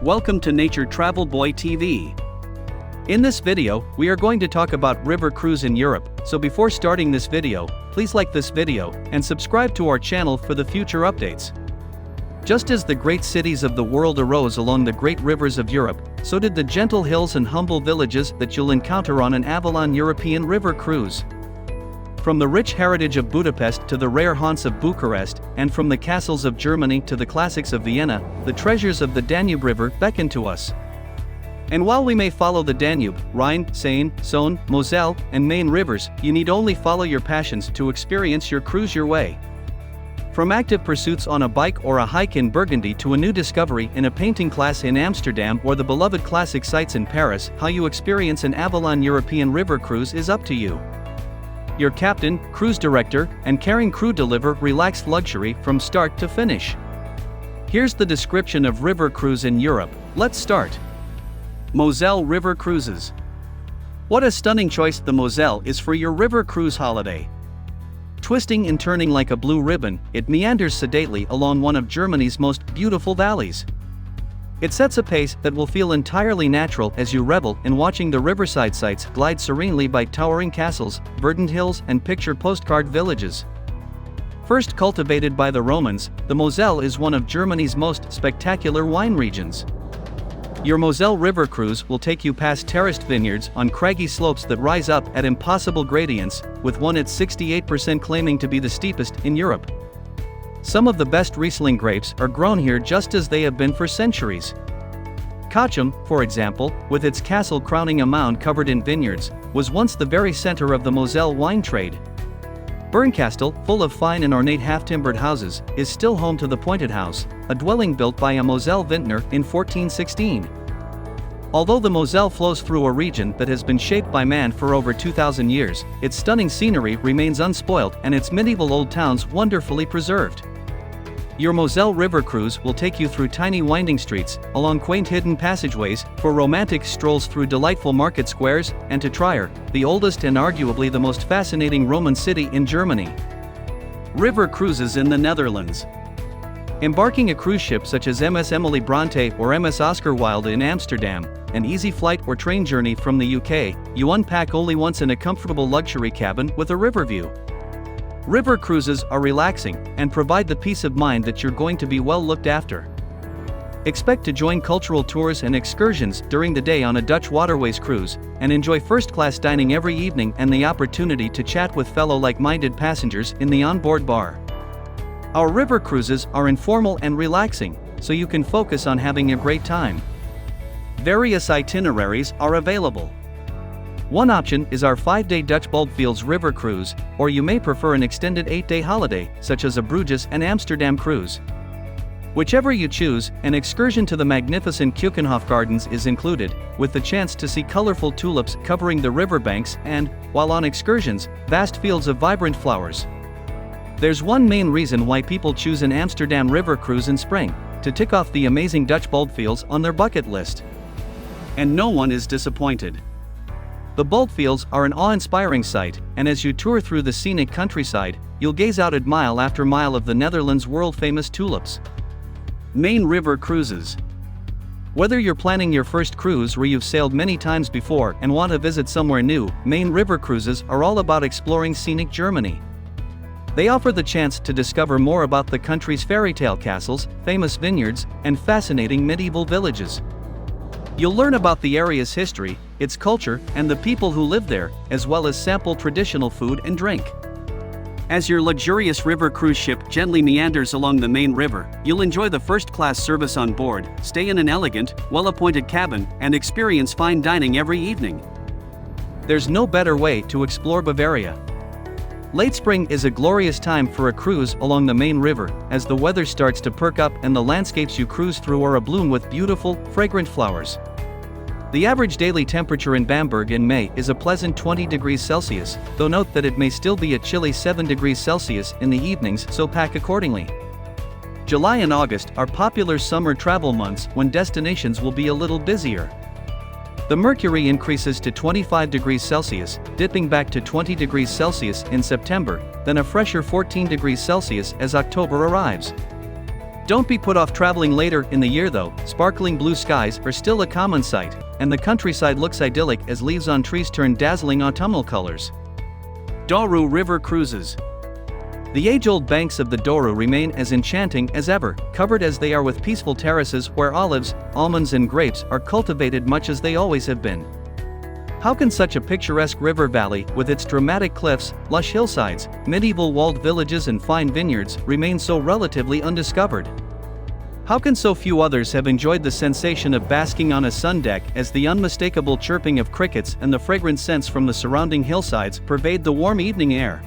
Welcome to Nature Travel Boy TV. In this video, we are going to talk about river cruise in Europe, so before starting this video, please like this video and subscribe to our channel for the future updates. Just as the great cities of the world arose along the great rivers of Europe, so did the gentle hills and humble villages that you'll encounter on an Avalon European river cruise. From the rich heritage of Budapest to the rare haunts of Bucharest, and from the castles of Germany to the classics of Vienna, the treasures of the Danube River beckon to us. And while we may follow the Danube, Rhine, Seine, Saône, Moselle, and Main rivers, you need only follow your passions to experience your cruise your way. From active pursuits on a bike or a hike in Burgundy to a new discovery in a painting class in Amsterdam or the beloved classic sites in Paris, how you experience an Avalon European river cruise is up to you. Your captain, cruise director, and caring crew deliver relaxed luxury from start to finish. Here's the description of river cruise in Europe. Let's start. Moselle River Cruises. What a stunning choice the Moselle is for your river cruise holiday. Twisting and turning like a blue ribbon, it meanders sedately along one of Germany's most beautiful valleys. It sets a pace that will feel entirely natural as you revel in watching the riverside sights glide serenely by towering castles, verdant hills, and picture postcard villages. First cultivated by the Romans, the Moselle is one of Germany's most spectacular wine regions. Your Moselle River Cruise will take you past terraced vineyards on craggy slopes that rise up at impossible gradients, with one at 68% claiming to be the steepest in Europe. Some of the best Riesling grapes are grown here just as they have been for centuries. Cochem, for example, with its castle crowning a mound covered in vineyards, was once the very center of the Moselle wine trade. Bernkastel, full of fine and ornate half-timbered houses, is still home to the Pointed House, a dwelling built by a Moselle vintner in 1416. Although the Moselle flows through a region that has been shaped by man for over 2,000 years, its stunning scenery remains unspoiled and its medieval old towns wonderfully preserved. Your Moselle River Cruise will take you through tiny winding streets, along quaint hidden passageways, for romantic strolls through delightful market squares, and to Trier, the oldest and arguably the most fascinating Roman city in Germany. River cruises in the Netherlands. Embarking a cruise ship such as MS Emily Bronte or MS Oscar Wilde in Amsterdam, an easy flight or train journey from the UK, you unpack only once in a comfortable luxury cabin with a river view. River cruises are relaxing and provide the peace of mind that you're going to be well looked after. Expect to join cultural tours and excursions during the day on a Dutch Waterways cruise, and enjoy first-class dining every evening and the opportunity to chat with fellow like-minded passengers in the onboard bar. Our river cruises are informal and relaxing, so you can focus on having a great time. Various itineraries are available. One option is our 5-day Dutch Baldfields River Cruise, or you may prefer an extended 8-day holiday, such as a Bruges and Amsterdam cruise. Whichever you choose, an excursion to the magnificent Keukenhof Gardens is included, with the chance to see colorful tulips covering the riverbanks and, while on excursions, vast fields of vibrant flowers. There's one main reason why people choose an Amsterdam river cruise in spring: to tick off the amazing Dutch Baldfields on their bucket list. And no one is disappointed. The Baldfields are an awe-inspiring sight, and as you tour through the scenic countryside, you'll gaze out at mile after mile of the Netherlands' world-famous tulips. Main River Cruises. Whether you're planning your first cruise or you've sailed many times before and want to visit somewhere new, Main River Cruises are all about exploring scenic Germany. They offer the chance to discover more about the country's fairy-tale castles, famous vineyards, and fascinating medieval villages. You'll learn about the area's history, its culture, and the people who live there, as well as sample traditional food and drink. As your luxurious river cruise ship gently meanders along the main river, you'll enjoy the first-class service on board, stay in an elegant, well-appointed cabin, and experience fine dining every evening. There's no better way to explore Bavaria. Late spring is a glorious time for a cruise along the main river, as the weather starts to perk up and the landscapes you cruise through are abloom with beautiful, fragrant flowers. The average daily temperature in Bamberg in May is a pleasant 20 degrees Celsius, though note that it may still be a chilly 7 degrees Celsius in the evenings, so pack accordingly. July and August are popular summer travel months when destinations will be a little busier. The mercury increases to 25 degrees Celsius, dipping back to 20 degrees Celsius in September, then a fresher 14 degrees Celsius as October arrives. Don't be put off traveling later in the year though, sparkling blue skies are still a common sight, and the countryside looks idyllic as leaves on trees turn dazzling autumnal colors. Douro River Cruises. The age-old banks of the Douro remain as enchanting as ever, covered as they are with peaceful terraces where olives, almonds and grapes are cultivated much as they always have been. How can such a picturesque river valley, with its dramatic cliffs, lush hillsides, medieval walled villages and fine vineyards, remain so relatively undiscovered? How can so few others have enjoyed the sensation of basking on a sun deck as the unmistakable chirping of crickets and the fragrant scents from the surrounding hillsides pervade the warm evening air?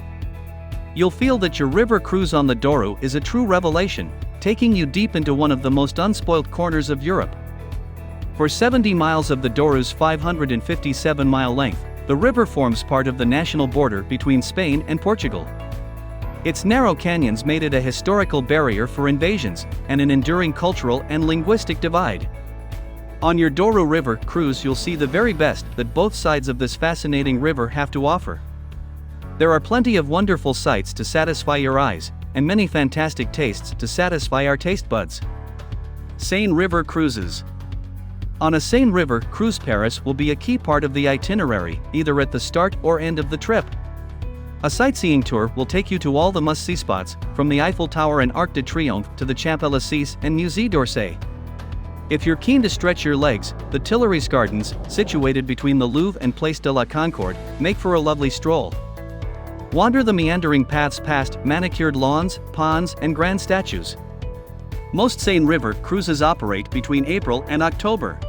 You'll feel that your river cruise on the Douro is a true revelation, taking you deep into one of the most unspoilt corners of Europe. For 70 miles of the Douro's 557-mile length, the river forms part of the national border between Spain and Portugal. Its narrow canyons made it a historical barrier for invasions, and an enduring cultural and linguistic divide. On your Douro River cruise you'll see the very best that both sides of this fascinating river have to offer. There are plenty of wonderful sights to satisfy your eyes, and many fantastic tastes to satisfy our taste buds. Seine River Cruises. On a Seine River cruise, Paris will be a key part of the itinerary, either at the start or end of the trip. A sightseeing tour will take you to all the must-see spots, from the Eiffel Tower and Arc de Triomphe to the Champs-Élysées and Musée d'Orsay. If you're keen to stretch your legs, the Tuileries Gardens, situated between the Louvre and Place de la Concorde, make for a lovely stroll. Wander the meandering paths past manicured lawns, ponds, and grand statues. Most Seine River cruises operate between April and October.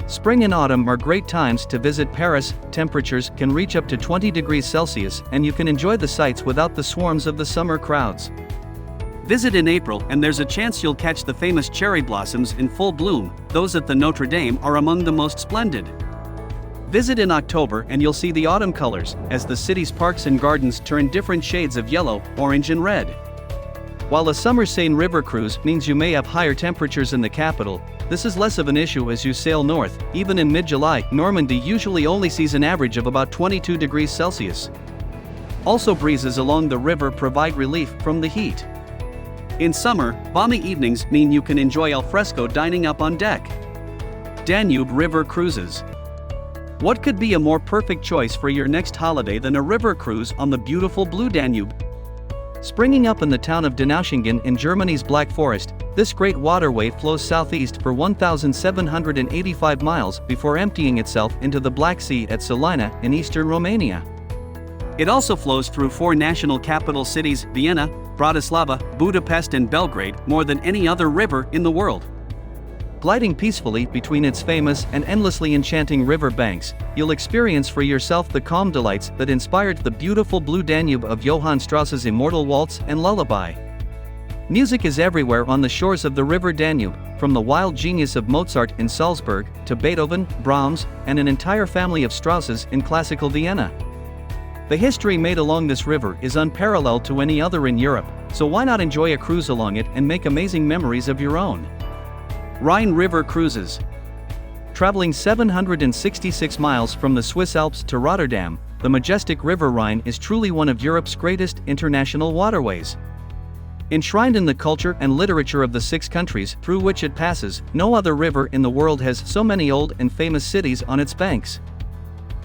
Spring and autumn are great times to visit Paris. Temperatures can reach up to 20 degrees Celsius and you can enjoy the sights without the swarms of the summer crowds. Visit in April and there's a chance you'll catch the famous cherry blossoms in full bloom. Those at the Notre Dame are among the most splendid. Visit in October and you'll see the autumn colors, as the city's parks and gardens turn different shades of yellow, orange and red. While a summer Seine River cruise means you may have higher temperatures in the capital, this is less of an issue as you sail north. Even in mid-July, Normandy usually only sees an average of about 22 degrees Celsius. Also, breezes along the river provide relief from the heat. In summer, balmy evenings mean you can enjoy al fresco dining up on deck. Danube River Cruises. What could be a more perfect choice for your next holiday than a river cruise on the beautiful blue Danube? Springing up in the town of Donaueschingen in Germany's Black Forest, this great waterway flows southeast for 1,785 miles before emptying itself into the Black Sea at Sulina in eastern Romania. It also flows through four national capital cities, Vienna, Bratislava, Budapest and Belgrade, more than any other river in the world. Gliding peacefully between its famous and endlessly enchanting river banks, you'll experience for yourself the calm delights that inspired the beautiful blue Danube of Johann Strauss's immortal waltz and lullaby. Music is everywhere on the shores of the river Danube, from the wild genius of Mozart in Salzburg to Beethoven, Brahms, and an entire family of Strausses in classical Vienna. The history made along this river is unparalleled to any other in Europe, so why not enjoy a cruise along it and make amazing memories of your own? Rhine River Cruises. Traveling 766 miles from the Swiss Alps to Rotterdam, the majestic River Rhine is truly one of Europe's greatest international waterways. Enshrined in the culture and literature of the 6 countries through which it passes, no other river in the world has so many old and famous cities on its banks.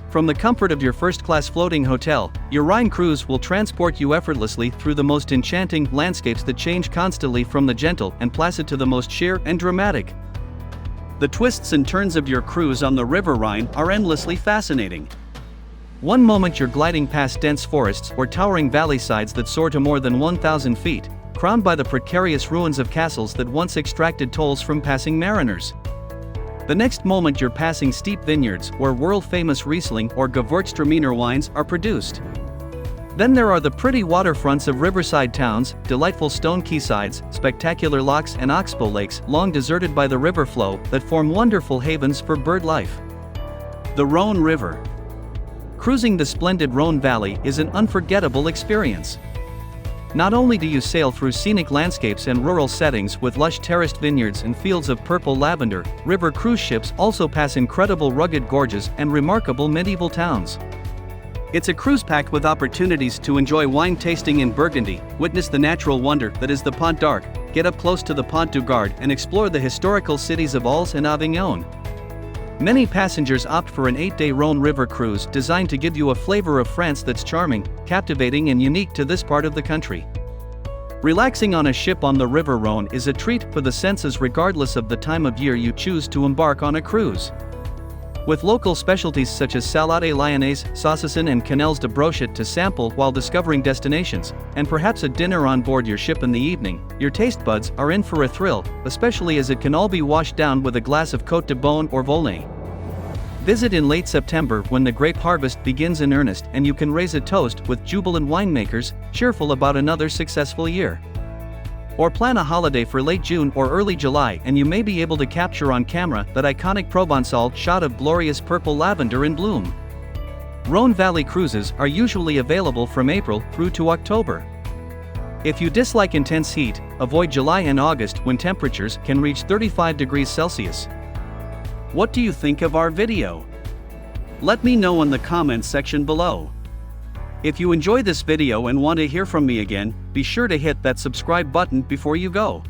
From the comfort of your first-class floating hotel, your Rhine cruise will transport you effortlessly through the most enchanting landscapes that change constantly from the gentle and placid to the most sheer and dramatic. The twists and turns of your cruise on the River Rhine are endlessly fascinating. One moment you're gliding past dense forests or towering valley sides that soar to more than 1,000 feet, crowned by the precarious ruins of castles that once extracted tolls from passing mariners. The next moment you're passing steep vineyards where world-famous Riesling or Gewürztraminer wines are produced. Then there are the pretty waterfronts of riverside towns, delightful stone quaysides, spectacular locks and oxbow lakes long deserted by the river flow that form wonderful havens for bird life. The Rhone River. Cruising the splendid Rhone Valley is an unforgettable experience. Not only do you sail through scenic landscapes and rural settings with lush terraced vineyards and fields of purple lavender, river cruise ships also pass incredible rugged gorges and remarkable medieval towns. It's a cruise packed with opportunities to enjoy wine tasting in Burgundy, witness the natural wonder that is the Pont d'Arc, get up close to the Pont du Gard and explore the historical cities of Arles and Avignon. Many passengers opt for an 8-day Rhône River cruise designed to give you a flavor of France that's charming, captivating and unique to this part of the country. Relaxing on a ship on the River Rhône is a treat for the senses regardless of the time of year you choose to embark on a cruise. With local specialties such as salade lyonnaise, saucisson and quenelles de brochet to sample while discovering destinations, and perhaps a dinner on board your ship in the evening, your taste buds are in for a thrill, especially as it can all be washed down with a glass of Côte de Beaune or Volnay. Visit in late September when the grape harvest begins in earnest and you can raise a toast with jubilant winemakers, cheerful about another successful year. Or plan a holiday for late June or early July and you may be able to capture on camera that iconic Provençal shot of glorious purple lavender in bloom. Rhône Valley cruises are usually available from April through to October. If you dislike intense heat, avoid July and August when temperatures can reach 35 degrees Celsius. What do you think of our video? Let me know in the comments section below. If you enjoy this video and want to hear from me again, be sure to hit that subscribe button before you go.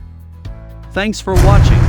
Thanks for watching.